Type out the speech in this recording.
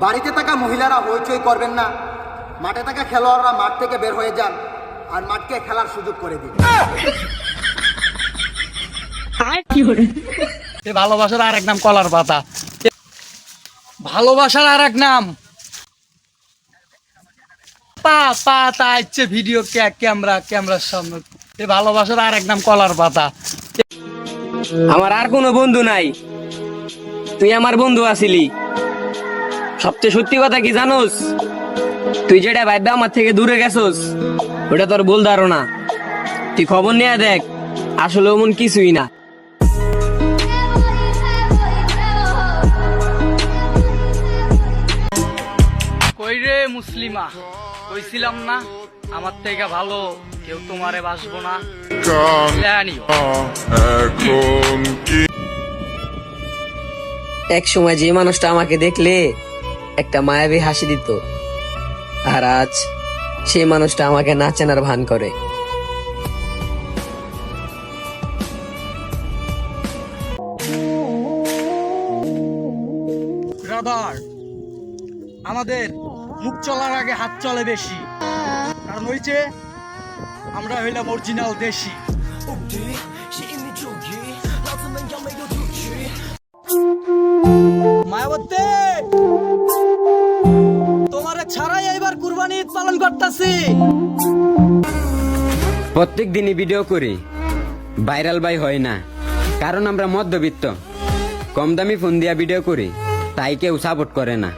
বাড়িতে থাকা মহিলারা হইচই করবেন না, মাঠে থাকা খেলোয়াড়রা মাঠ থেকে বের হয়ে যান আর মাঠকে খেলার সুযোগ করে দিন। ভালোবাসার আর এক নাম কলার পাতা, ভালোবাসার আর এক নাম পাতা ইচ্ছে ভিডিও ক্যামেরার সামনে। ভালোবাসার আর এক নাম কলার পাতা। আমার আর কোনো বন্ধু নাই, তুই আমার বন্ধু আছিলি। সবচেয়ে সত্যি কথা কি জানোস, তুই যেটা ভাইবা আমার থেকে দূরে গেছোস ওটা তোর ভুল ধারণা। তুই খবর নিয়ে দেখ, আসলে এমন কিছুই না। কই রে মুসলিমা, কইছিলাম না আমার থেকে ভালো কেউ তোমারে বাসবো না। এক সময় যে মানুষটা আমাকে দেখলে একটা মায়াবী হাসি দিত, আর আজ সেই মানুষটা আমাকে না চেনার ভান করে। ব্রাদার, আমাদের মুখ চলার আগে হাত চলে বেশি, কারণ হইছে আমরা হইলাম অরিজিনাল দেশি। মায়াবতী, তোমারে ছাড়াই এবার কুরবানি ঈদ পালন করতেছি। প্রত্যেক দিনই ভিডিও করি, ভাইরাল ভাই হয় না, কারণ আমরা মধ্যবিত্ত, কম দামি ফোন দিয়া ভিডিও করি, তাই কেউ সাপোর্ট করে না।